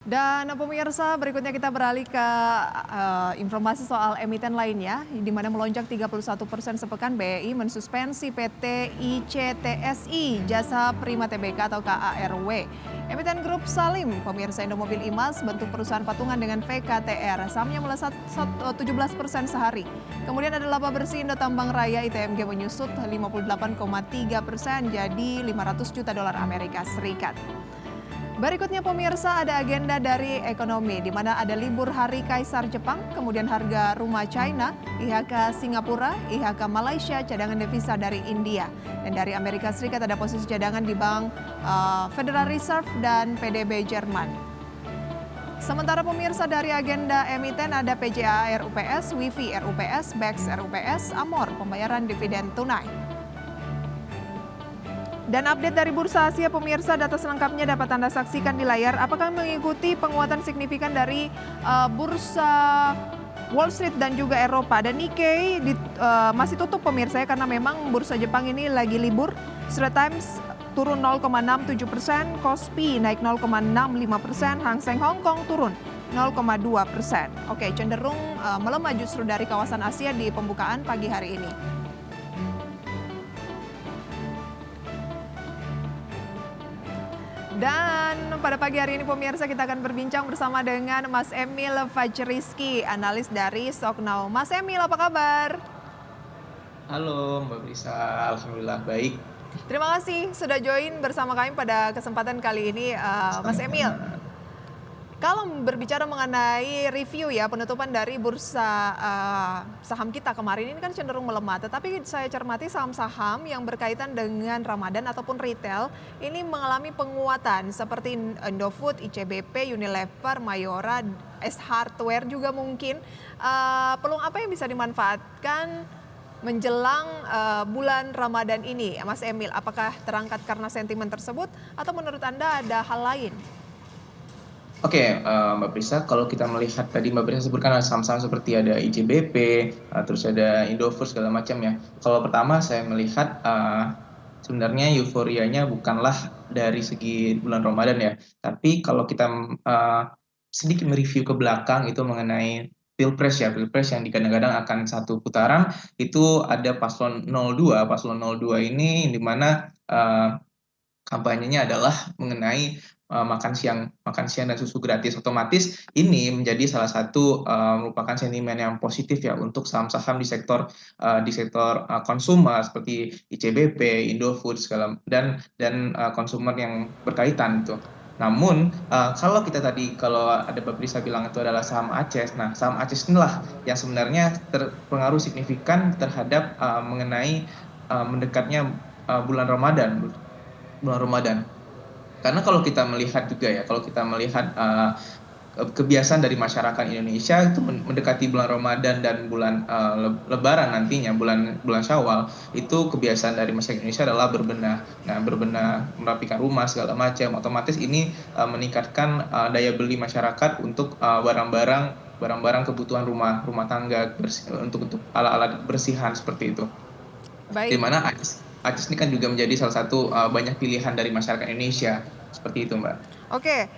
Dan pemirsa, berikutnya kita beralih ke informasi soal emiten lainnya, di mana melonjak 31% sepekan BEI mensuspensi PT ICTSI Jasa Prima Tbk atau KARW. Emiten Grup Salim, pemirsa Indomobil Imas, bentuk perusahaan patungan dengan VKTR, sahamnya melesat 17% sehari. Kemudian ada laba bersih Indo Tambang Raya ITMG menyusut 58,3% jadi 500 juta dolar Amerika Serikat. Berikutnya pemirsa, ada agenda dari ekonomi di mana ada libur Hari Kaisar Jepang, kemudian harga rumah China, IHK Singapura, IHK Malaysia, cadangan devisa dari India. Dan dari Amerika Serikat ada posisi cadangan di Bank Federal Reserve dan PDB Jerman. Sementara pemirsa, dari agenda emiten ada PJA RUPS, WIFI RUPS, BEX RUPS, Amor, pembayaran dividen tunai. Dan update dari Bursa Asia pemirsa, data selengkapnya dapat Anda saksikan di layar. Apakah mengikuti penguatan signifikan dari Bursa Wall Street dan juga Eropa. Dan Nikkei masih tutup pemirsa ya, karena memang Bursa Jepang ini lagi libur. Straits Times turun 0,67%, Kospi naik 0,65%, Hang Seng Hong Kong turun 0,2%. Oke, cenderung melemah justru dari kawasan Asia di pembukaan pagi hari ini. Dan pada pagi hari ini pemirsa, kita akan berbincang bersama dengan Mas Emil Fajriski, analis dari Stocknow. Mas Emil, apa kabar? Halo Mbak Brisa, alhamdulillah baik. Terima kasih sudah join bersama kami pada kesempatan kali ini, Mas Emil. Sama-sama. Kalau berbicara mengenai review ya penutupan dari bursa saham kita kemarin ini kan cenderung melemah. Tetapi saya cermati saham-saham yang berkaitan dengan Ramadan ataupun retail ini mengalami penguatan seperti Indofood, ICBP, Unilever, Mayora, S Hardware juga mungkin. Peluang apa yang bisa dimanfaatkan menjelang bulan Ramadan ini, Mas Emil? Apakah terangkat karena sentimen tersebut atau menurut Anda ada hal lain? Oke, Mbak Brisa, kalau kita melihat tadi Mbak Brisa sebutkan ada saham-saham seperti ada ICBP, terus ada Indofood segala macam ya. Kalau pertama saya melihat sebenarnya euforianya bukanlah dari segi bulan Ramadan ya, tapi kalau kita sedikit mereview ke belakang itu mengenai pilpres ya, pilpres yang kadang-kadang akan satu putaran itu ada paslon 02, paslon 02 ini di mana kampanyenya adalah mengenai makan siang dan susu gratis. Otomatis ini menjadi salah satu merupakan sentimen yang positif ya untuk saham-saham di sektor konsumer seperti ICBP, Indofood segala dan konsumer yang berkaitan itu. Namun kalau ada Mbak Brisa bilang itu adalah saham ACES. Nah, saham ACES inilah yang sebenarnya terpengaruh signifikan terhadap mengenai mendekatnya bulan Ramadan. Karena kalau kita melihat juga ya, kalau kita melihat kebiasaan dari masyarakat Indonesia itu mendekati bulan Ramadan dan bulan Lebaran nantinya, bulan Syawal, itu kebiasaan dari masyarakat Indonesia adalah berbenah. Nah, berbenah, merapikan rumah segala macam. Otomatis ini meningkatkan daya beli masyarakat untuk barang-barang kebutuhan rumah tangga untuk alat-alat bersihan seperti itu. Di Baik. mana ACES ini kan juga menjadi salah satu banyak pilihan dari masyarakat Indonesia. Seperti itu, Mbak. Oke,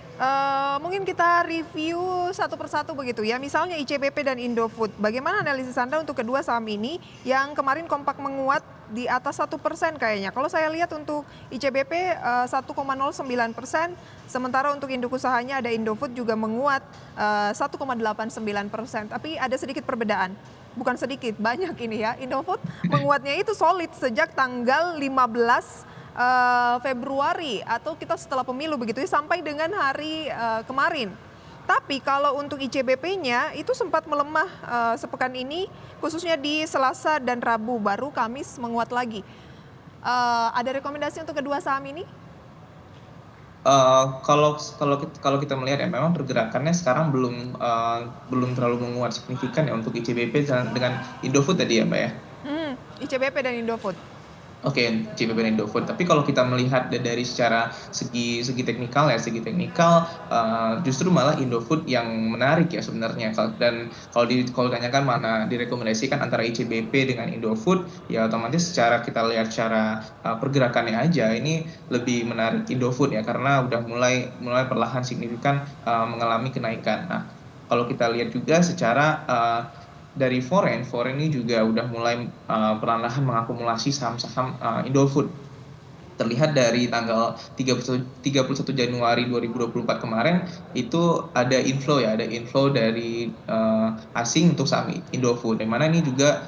mungkin kita review satu persatu begitu ya. Misalnya ICBP dan Indofood. Bagaimana analisis Anda untuk kedua saham ini yang kemarin kompak menguat di atas 1% kayaknya. Kalau saya lihat untuk ICBP 1,09%, sementara untuk induk usahanya ada Indofood juga menguat 1,89%. Tapi ada sedikit perbedaan. Bukan sedikit, banyak ini ya. Indofood menguatnya itu solid sejak tanggal 15 Februari atau kita setelah pemilu begitu ya, sampai dengan hari kemarin. Tapi kalau untuk ICBP-nya itu sempat melemah sepekan ini, khususnya di Selasa dan Rabu, baru Kamis menguat lagi. Ada rekomendasi untuk kedua saham ini? Kalau kita melihat ya, memang pergerakannya sekarang belum terlalu menguat signifikan ya untuk ICBP dengan Indofood tadi ya, Mbak ya. ICBP dan Indofood. Oke, ICBP dan Indofood. Tapi kalau kita melihat dari secara segi teknikal ya, justru malah Indofood yang menarik ya sebenarnya. Dan kalau ditanyakan mana direkomendasikan antara ICBP dengan Indofood, ya otomatis secara kita lihat secara pergerakannya aja ini lebih menarik Indofood ya, karena udah mulai perlahan signifikan mengalami kenaikan. Nah, kalau kita lihat juga secara dari foreign ini juga udah mulai perlahan-lahan mengakumulasi saham-saham Indofood. Terlihat dari tanggal 31 Januari 2024 kemarin itu ada inflow dari asing untuk saham Indofood. Di mana ini juga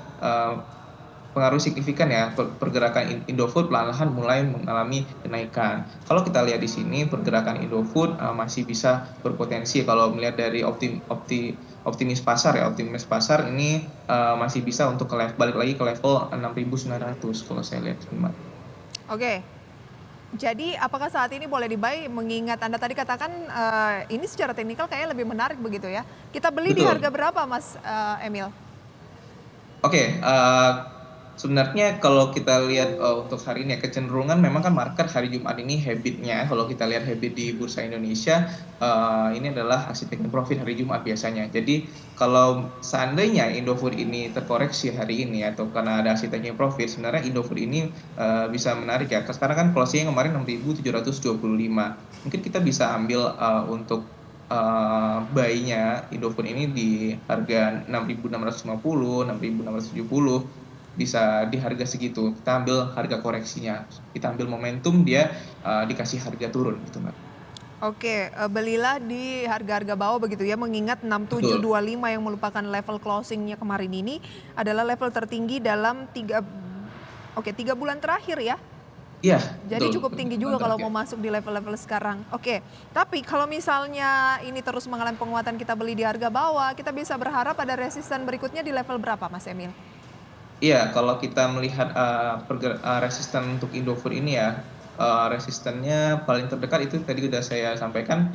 pengaruh signifikan ya, pergerakan Indofood perlahan-lahan mulai mengalami kenaikan. Kalau kita lihat di sini pergerakan Indofood masih bisa berpotensi kalau melihat dari optimis pasar ini masih bisa untuk balik lagi ke level 6.900 kalau saya lihat. Oke. Jadi apakah saat ini boleh di-buy mengingat Anda tadi katakan ini secara teknikal kayaknya lebih menarik begitu ya. Kita beli di Betul. harga berapa Mas Emil? Oke, sebenarnya kalau kita lihat untuk hari ini ya, kecenderungan memang kan market hari Jumat ini habitnya, kalau kita lihat habit di Bursa Indonesia, ini adalah aksi taking profit hari Jumat biasanya. Jadi kalau seandainya Indofood ini terkoreksi hari ini atau karena ada aksi taking profit, sebenarnya Indofood ini bisa menarik ya. Sekarang kan closing kemarin 6.725. Mungkin kita bisa ambil untuk buy-nya Indofood ini di harga 6.650, 6.670, bisa di harga segitu. Kita ambil harga koreksinya, kita ambil momentum dia dikasih harga turun gitu Mbak. Oke, belilah di harga-harga bawah begitu ya, mengingat 6725 yang merupakan level closingnya kemarin ini adalah level tertinggi dalam 3 bulan terakhir ya. Iya. Jadi betul, cukup tinggi juga kalau mau masuk di level-level sekarang. Oke, tapi kalau misalnya ini terus mengalami penguatan, kita beli di harga bawah, kita bisa berharap ada resisten berikutnya di level berapa Mas Emil? Iya, kalau kita melihat resisten untuk Indofood ini ya, resistennya paling terdekat itu tadi sudah saya sampaikan,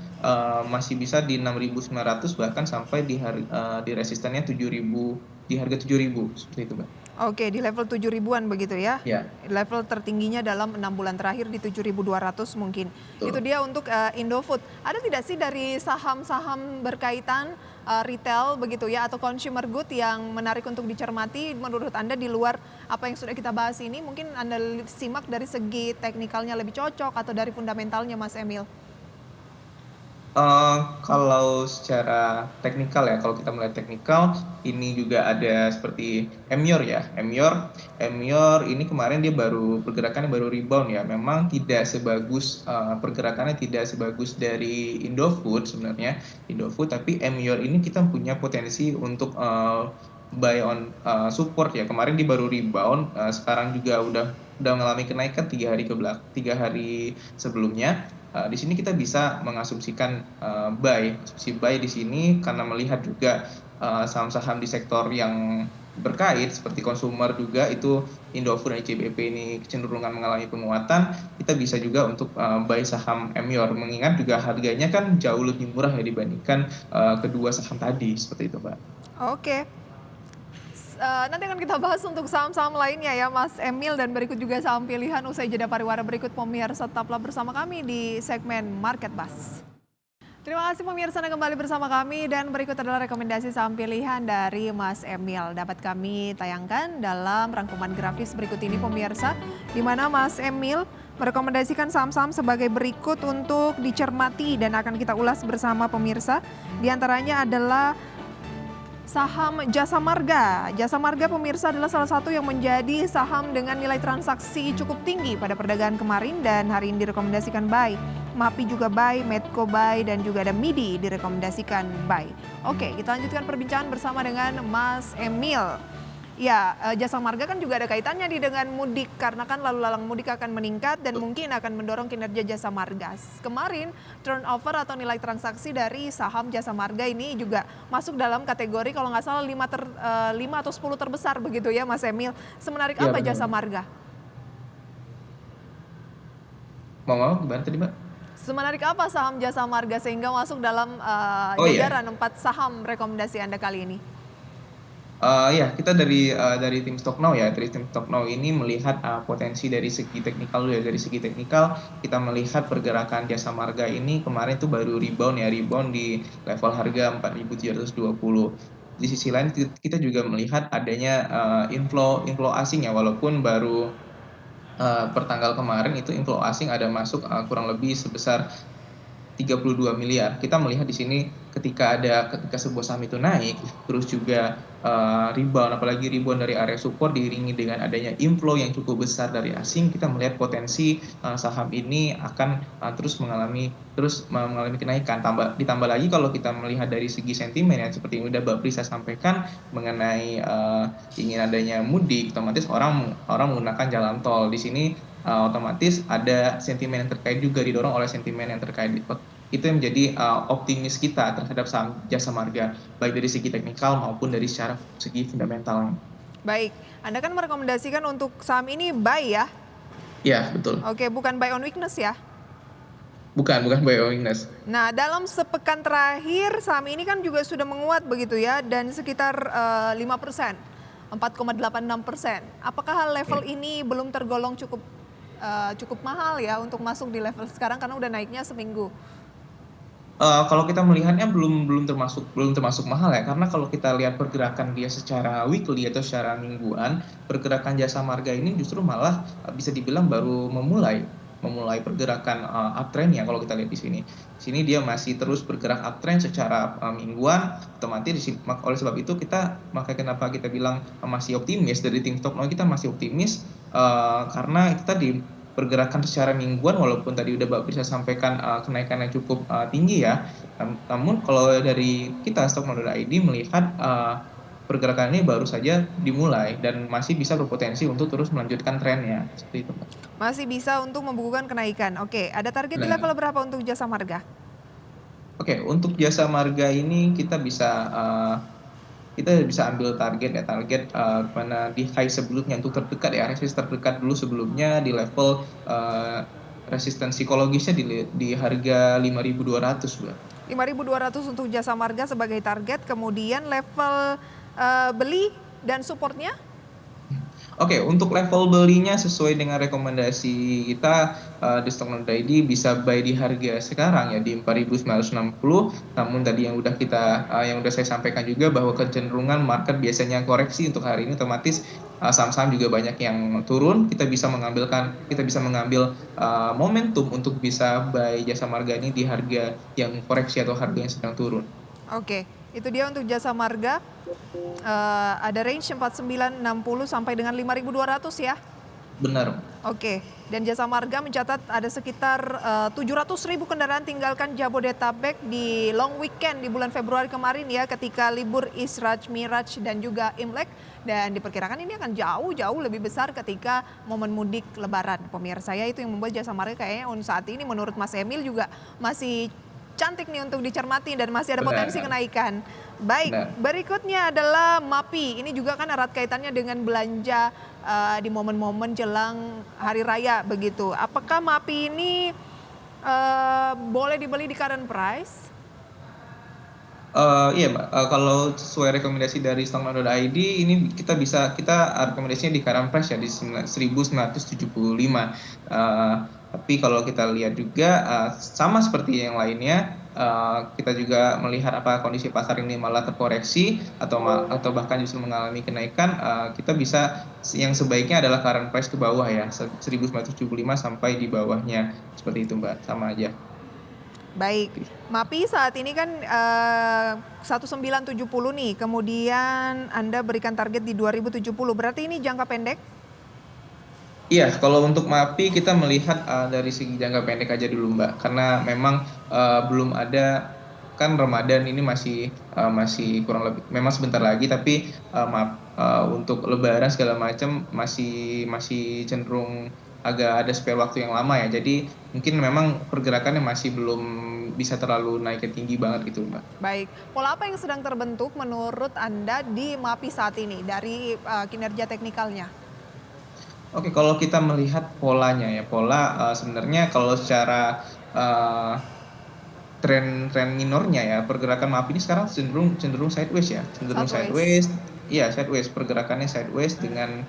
masih bisa di 6.900 bahkan sampai di resistennya 7.000, di harga 7.000 seperti itu Mbak. Oke, di level 7 ribuan begitu ya. Ya, Level tertingginya dalam 6 bulan terakhir di 7.200 mungkin. betul. Itu dia untuk Indofood. Ada tidak sih dari saham-saham berkaitan retail begitu ya atau consumer good yang menarik untuk dicermati menurut Anda di luar apa yang sudah kita bahas ini? Mungkin Anda simak dari segi teknikalnya lebih cocok atau dari fundamentalnya Mas Emil? Kalau secara teknikal ya, kalau kita melihat teknikal, ini juga ada seperti Emior ya. Emior ini kemarin dia pergerakannya baru rebound ya. Memang tidak sebagus pergerakannya tidak sebagus dari Indofood sebenarnya. Tapi Emior ini kita punya potensi untuk buy on support ya. Kemarin dia baru rebound, sekarang juga udah mengalami kenaikan 3 hari sebelumnya. Di sini kita bisa mengasumsikan buy di sini karena melihat juga saham-saham di sektor yang berkait seperti konsumer juga itu Indofood dan ICBP ini kecenderungan mengalami penguatan. Kita bisa juga untuk buy saham Emior, mengingat juga harganya kan jauh lebih murah ya dibandingkan kedua saham tadi seperti itu Mbak. Oke. Nanti akan kita bahas untuk saham-saham lainnya ya Mas Emil, dan berikut juga saham pilihan usai jeda pariwara berikut. Pemirsa tetaplah bersama kami di segmen Market Buzz. Terima kasih pemirsa Anda kembali bersama kami, dan berikut adalah rekomendasi saham pilihan dari Mas Emil. Dapat kami tayangkan dalam rangkuman grafis berikut ini pemirsa, di mana Mas Emil merekomendasikan saham-saham sebagai berikut untuk dicermati dan akan kita ulas bersama pemirsa. Di antaranya adalah saham Jasa Marga. Jasa Marga pemirsa adalah salah satu yang menjadi saham dengan nilai transaksi cukup tinggi pada perdagangan kemarin dan hari ini direkomendasikan buy. MAPI juga buy, Medco buy, dan juga ada MIDI direkomendasikan buy. Oke, kita lanjutkan perbincangan bersama dengan Mas Emil. Ya, Jasa Marga kan juga ada kaitannya dengan mudik, karena kan lalu lalang mudik akan meningkat dan mungkin akan mendorong kinerja Jasa Marga. Kemarin turnover atau nilai transaksi dari saham Jasa Marga ini juga masuk dalam kategori kalau nggak salah 5 atau 10 terbesar begitu ya Mas Emil. Semenarik Ya, apa benar. Jasa Marga? Mau gimana tadi Mbak? Semenarik apa saham Jasa Marga sehingga masuk dalam Oh iya. jajaran 4 saham rekomendasi Anda kali ini? Ya, kita dari tim Stock Now ya, dari tim Stock Now ini melihat potensi dari segi teknikal dulu ya. Dari segi teknikal kita melihat pergerakan Jasa Marga ini kemarin tuh baru rebound di level harga 4.720. Di sisi lain kita juga melihat adanya inflow inflow asing ya, walaupun baru per tanggal kemarin itu inflow asing ada masuk kurang lebih sebesar 32 miliar. Kita melihat di sini ketika sebuah saham itu naik, terus juga rebound, apalagi rebound dari area support diiringi dengan adanya inflow yang cukup besar dari asing, kita melihat potensi saham ini akan terus mengalami kenaikan. Ditambah lagi kalau kita melihat dari segi sentimen ya, seperti yang udah Mbak Prisa sampaikan mengenai ingin adanya mudik, otomatis orang menggunakan jalan tol. Di sini otomatis ada sentimen yang terkait juga didorong oleh sentimen yang terkait itu yang menjadi optimis kita terhadap saham Jasa Marga baik dari segi teknikal maupun dari secara segi fundamental. Baik, Anda kan merekomendasikan untuk saham ini buy ya? Ya, betul. Oke, bukan buy on weakness ya? Bukan buy on weakness. Nah, dalam sepekan terakhir saham ini kan juga sudah menguat begitu ya, dan sekitar 5%, 4,86%. Apakah level ini belum tergolong cukup mahal ya untuk masuk di level sekarang karena udah naiknya seminggu? Kalau kita melihatnya belum termasuk mahal ya, karena kalau kita lihat pergerakan dia secara weekly atau secara mingguan, pergerakan Jasa Marga ini justru malah bisa dibilang baru memulai pergerakan uptrend ya. Kalau kita lihat di sini. Di sini dia masih terus bergerak uptrend secara mingguan, otomatis oleh sebab itu kenapa kita bilang masih optimis dari tim Stock Now, kita masih optimis karena itu tadi pergerakan secara mingguan, walaupun tadi udah Mbak bisa sampaikan kenaikan yang cukup tinggi ya, namun kalau dari kita Stocknow.id melihat pergerakan ini baru saja dimulai dan masih bisa berpotensi untuk terus melanjutkan trennya seperti itu, Mbak. Masih bisa untuk membukukan kenaikan. Oke, ada target di Nah, level berapa untuk Jasa Marga? Oke, untuk Jasa Marga ini kita bisa ambil target mana di high sebelumnya untuk terdekat ya, resistance terdekat dulu sebelumnya di level resistance psikologisnya di harga 5.200, Mbak. 5.200 untuk Jasa Marga sebagai target, kemudian level beli dan supportnya? Oke, untuk level belinya sesuai dengan rekomendasi kita di Stocknow.id bisa buy di harga sekarang ya di 4.960. Namun tadi yang udah saya sampaikan juga bahwa kecenderungan market biasanya koreksi untuk hari ini, otomatis saham-saham juga banyak yang turun. Kita bisa mengambil momentum untuk bisa buy Jasa Marga ini di harga yang koreksi atau harga yang sedang turun. Oke, itu dia untuk Jasa Marga. Ada range 4960 sampai dengan 5.200 ya? Benar. Oke, dan Jasa Marga mencatat ada sekitar 700.000 kendaraan tinggalkan Jabodetabek di long weekend di bulan Februari kemarin ya, ketika libur Isra Miraj dan juga Imlek, dan diperkirakan ini akan jauh lebih besar ketika momen mudik Lebaran. Pemirsa, ya itu yang membuat Jasa Marga kayaknya saat ini menurut Mas Emil juga masih cantik nih untuk dicermati dan masih ada potensi kenaikan. Baik, berikutnya adalah MAPI. Ini juga kan erat kaitannya dengan belanja di momen-momen jelang hari raya begitu. Apakah MAPI ini boleh dibeli di current price? Iya, Mbak. Kalau sesuai rekomendasi dari Stocknow.id ini kita rekomendasinya di current price ya di 1.975. Tapi kalau kita lihat juga sama seperti yang lainnya, kita juga melihat apa kondisi pasar ini malah terkoreksi atau bahkan justru mengalami kenaikan, kita bisa yang sebaiknya adalah current price ke bawah ya, 1.975 sampai di bawahnya seperti itu, Mbak. Sama aja. Baik, MAPI saat ini kan 1970 nih, kemudian Anda berikan target di 2070, berarti ini jangka pendek? Iya, kalau untuk MAPI kita melihat dari segi jangka pendek aja dulu, Mbak, karena memang belum ada, kan Ramadan ini masih kurang lebih, memang sebentar lagi, tapi untuk Lebaran segala macam masih cenderung agak ada spare waktu yang lama ya. Jadi mungkin memang pergerakannya masih belum bisa terlalu naik ke tinggi banget gitu, Mbak. Baik, pola apa yang sedang terbentuk menurut Anda di MAPI saat ini dari kinerja teknikalnya? Oke, kalau kita melihat polanya ya, sebenarnya kalau secara tren minornya ya, pergerakan MAPI ini sekarang cenderung sideways ya, iya sideways, pergerakannya sideways dengan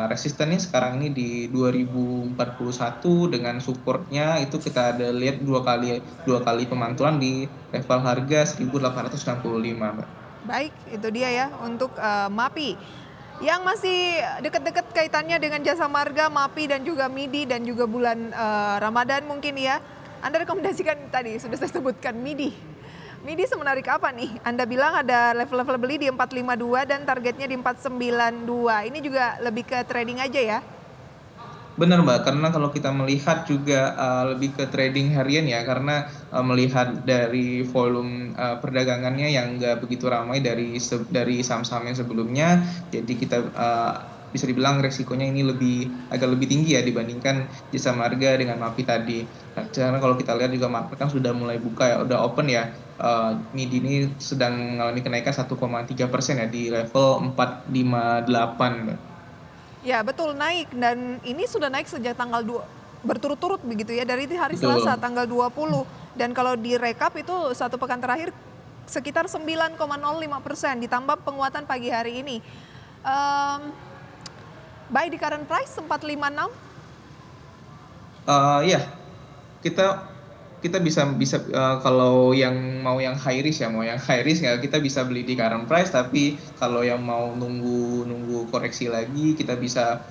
resistennya sekarang ini di 2041 dengan supportnya itu kita ada lihat dua kali pemantulan di level harga 1865, Mbak. Baik, itu dia ya untuk MAPI. Yang masih dekat-dekat kaitannya dengan Jasa Marga, MAPI dan juga MIDI dan juga bulan Ramadan mungkin ya. Anda rekomendasikan tadi sudah saya sebutkan MIDI. MIDI semenarik apa nih? Anda bilang ada level-level beli di 452 dan targetnya di 492. Ini juga lebih ke trading aja ya? Benar Mbak, karena kalau kita melihat juga lebih ke trading harian ya, karena melihat dari volume perdagangannya yang nggak begitu ramai dari saham-saham yang sebelumnya, jadi kita bisa dibilang resikonya ini agak lebih tinggi ya dibandingkan Jasa Marga dengan MAPI tadi. Nah, karena kalau kita lihat juga market kan sudah mulai buka ya, udah open ya. MIDI ini sedang mengalami kenaikan 1,3% ya di level 458, Mbak. Ya betul, naik, dan ini sudah naik sejak tanggal 2 berturut-turut begitu ya, dari hari Betul. Selasa tanggal 20, dan kalau direkap itu satu pekan terakhir sekitar 9,05% ditambah penguatan pagi hari ini. Buy di current price 456. Ya, kita kita bisa kalau yang mau yang high risk ya kita bisa beli di current price, tapi kalau yang mau nunggu koreksi lagi kita bisa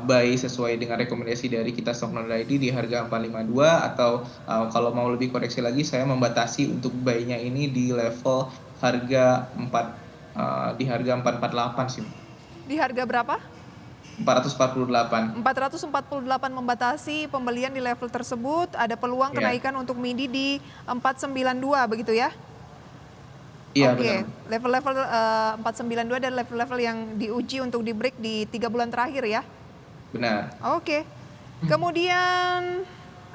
buy sesuai dengan rekomendasi dari kita Stocknode ID di harga 452, atau kalau mau lebih koreksi lagi saya membatasi untuk buy-nya ini di level harga 4 di harga 448 sih. Di harga berapa? 448. 448 membatasi pembelian di level tersebut, ada peluang kenaikan untuk MIDI di 492 begitu ya? Iya, Oke, benar. level-level 492 dan level-level yang diuji untuk di break di 3 bulan terakhir ya? Benar. Oke, kemudian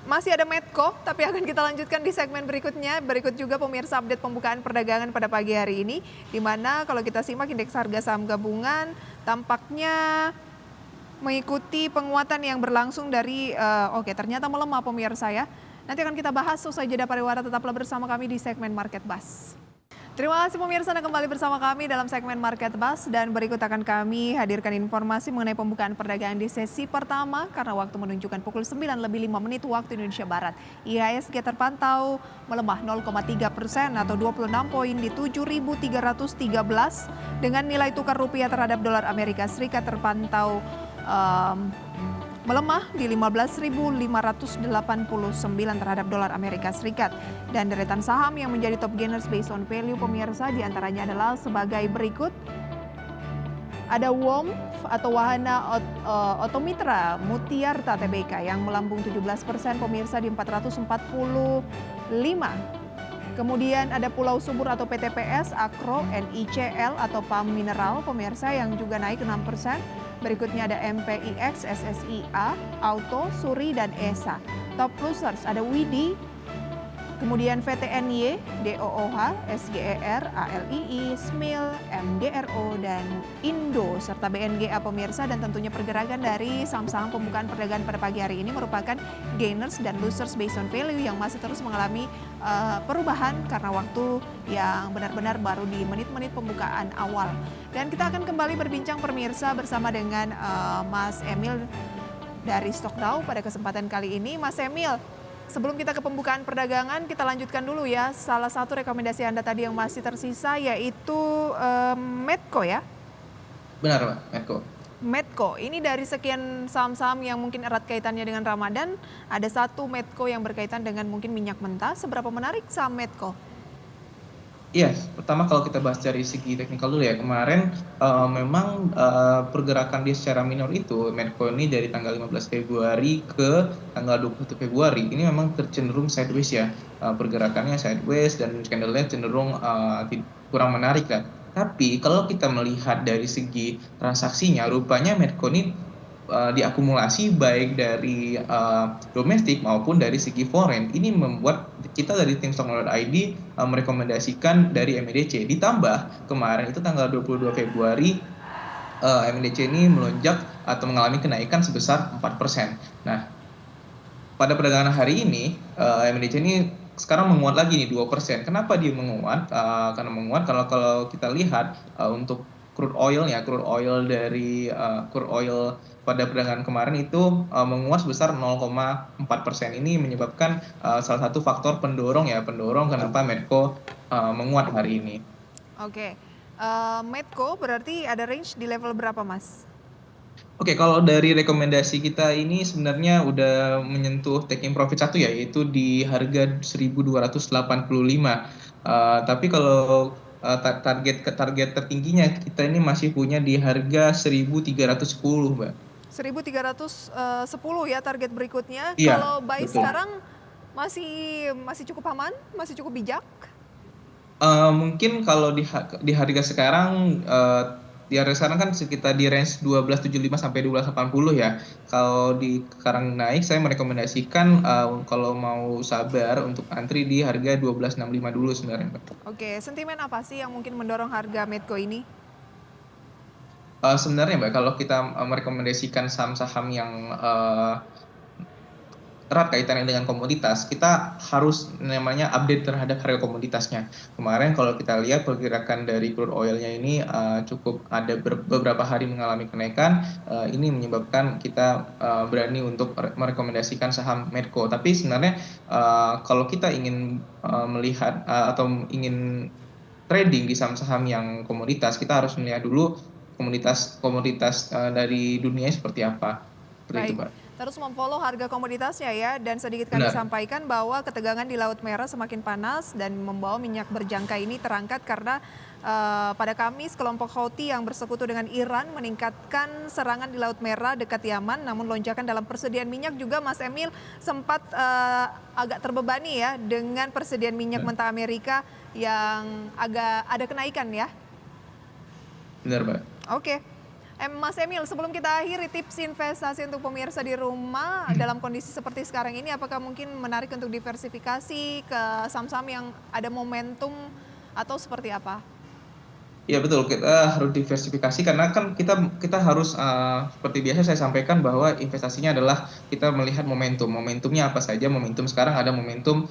masih ada Medco, tapi akan kita lanjutkan di segmen berikutnya. Berikut juga pemirsa update pembukaan perdagangan pada pagi hari ini, di mana kalau kita simak indeks harga saham gabungan tampaknya mengikuti penguatan yang berlangsung dari ternyata melemah pemirsa ya. Nanti akan kita bahas usai jeda pariwara, tetaplah bersama kami di segmen Market Buzz. Terima kasih pemirsa Anda kembali bersama kami dalam segmen Market Buzz, dan berikut akan kami hadirkan informasi mengenai pembukaan perdagangan di sesi pertama karena waktu menunjukkan pukul 9:05 waktu Indonesia Barat. IHSG terpantau melemah 0,3% atau 26 poin di 7.313 dengan nilai tukar rupiah terhadap dolar Amerika Serikat terpantau melemah di 15.589 terhadap dolar Amerika Serikat. Dan deretan saham yang menjadi top gainers based on value pemirsa diantaranya adalah sebagai berikut. Ada WOM atau Wahana Otomitra Mutiarta Tbk yang melambung 17% pemirsa di 445. Kemudian ada Pulau Subur atau PTPS, Akro, NICL atau PAM Mineral pemirsa yang juga naik 6%. Berikutnya ada MPIX, SSIA, Auto, Suri, dan ESA. Top losers ada WIDI, kemudian VTNY, DOOH, SGER, ALII, SMIL, MGRO, dan Indo, serta BNGA pemirsa. Dan tentunya pergerakan dari saham-saham pembukaan perdagangan pada pagi hari ini merupakan gainers dan losers based on value yang masih terus mengalami perubahan karena waktu yang benar-benar baru di menit-menit pembukaan awal. Dan kita akan kembali berbincang pemirsa bersama dengan Mas Emil dari Stocknow pada kesempatan kali ini. Mas Emil, sebelum kita ke pembukaan perdagangan, kita lanjutkan dulu ya. Salah satu rekomendasi Anda tadi yang masih tersisa yaitu Medco ya? Benar, Pak, Medco. Medco, ini dari sekian saham-saham yang mungkin erat kaitannya dengan Ramadan, ada satu Medco yang berkaitan dengan mungkin minyak mentah. Seberapa menarik saham Medco? Iya, pertama kalau kita bahas dari segi teknikal dulu ya, kemarin memang pergerakan dia secara minor itu, Medco ini dari tanggal 15 Februari ke tanggal 21 Februari, ini memang cenderung sideways ya, pergerakannya sideways dan candlenya cenderung kurang menarik kan. Tapi kalau kita melihat dari segi transaksinya, rupanya Medco ini diakumulasi baik dari domestik maupun dari segi foreign. Ini membuat kita dari tim Stocknode ID merekomendasikan dari MEDC. Ditambah kemarin itu tanggal 22 Februari MEDC ini melonjak atau mengalami kenaikan sebesar 4%. Nah, pada perdagangan hari ini MEDC ini sekarang menguat lagi nih 2%. Kenapa dia menguat? Karena menguat kalau kalau kita lihat untuk crude oil dari crude oil pada perdagangan kemarin itu menguat sebesar 0,4%. Ini menyebabkan salah satu faktor pendorong pendorong kenapa Medco menguat hari ini. Oke, Medco berarti ada range di level berapa, Mas? Oke, kalau dari rekomendasi kita ini sebenarnya udah menyentuh taking profit satu ya, yaitu di harga 1.285. Tapi kalau target tertingginya kita ini masih punya di harga 1.310, Mbak. 1.310 ya target berikutnya. Iya, Kalau buy betul. sekarang masih masih cukup aman, masih cukup bijak? Mungkin kalau di harga sekarang di harga sekarang kan sekitar di range 12.75 sampai 12.80 ya. Kalau di sekarang naik, saya merekomendasikan kalau mau sabar untuk antri di harga 12.65 dulu sebenarnya, Mbak. Oke, sentimen apa sih yang mungkin mendorong harga Medco ini? Sebenarnya Mbak, kalau kita merekomendasikan saham-saham yang erat kaitannya dengan komoditas, kita harus namanya update terhadap harga komoditasnya. Kemarin kalau kita lihat pergerakan dari crude oilnya ini cukup ada beberapa hari mengalami kenaikan, ini menyebabkan kita berani untuk merekomendasikan saham Medco. Tapi sebenarnya kalau kita ingin melihat atau ingin trading di saham-saham yang komoditas, kita harus melihat dulu komoditas dari dunia seperti apa. Seperti itu, Baik, Mbak. terus memfollow harga komoditasnya ya, dan sedikit kami Benar. sampaikan bahwa ketegangan di Laut Merah semakin panas dan membawa minyak berjangka ini terangkat karena pada Kamis kelompok Houthi yang bersekutu dengan Iran meningkatkan serangan di Laut Merah dekat Yaman, namun lonjakan dalam persediaan minyak juga Mas Emil sempat agak terbebani ya dengan persediaan minyak mentah Amerika yang agak ada kenaikan ya. Benar, Mbak. Oke. Mas Emil, sebelum kita akhiri tips investasi untuk pemirsa di rumah dalam kondisi seperti sekarang ini, apakah mungkin menarik untuk diversifikasi ke saham-saham yang ada momentum atau seperti apa? Ya betul, kita harus diversifikasi karena kan kita harus seperti biasa saya sampaikan bahwa investasinya adalah kita melihat momentum. Momentumnya apa saja? Momentum sekarang ada momentum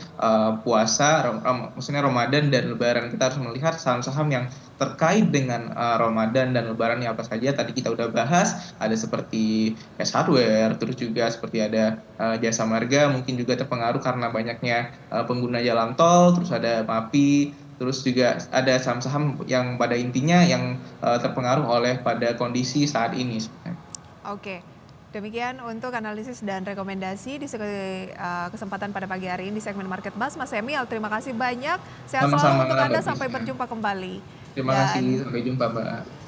puasa, maksudnya Ramadan dan Lebaran. Kita harus melihat saham-saham yang terkait dengan Ramadan dan Lebarannya apa saja. Tadi kita udah bahas, ada seperti S Hardware, terus juga seperti ada Jasa Marga, mungkin juga terpengaruh karena banyaknya pengguna jalan tol, terus ada MAPI. Terus juga ada saham-saham yang pada intinya yang terpengaruh oleh pada kondisi saat ini. Oke, demikian untuk analisis dan rekomendasi di kesempatan pada pagi hari ini di segmen Market Buzz. Mas Emil, terima kasih banyak. Sehat Sama-sama, selalu untuk Anda, Mbak sampai Prisca. berjumpa kembali. Terima kasih, Dan sampai jumpa, Mbak.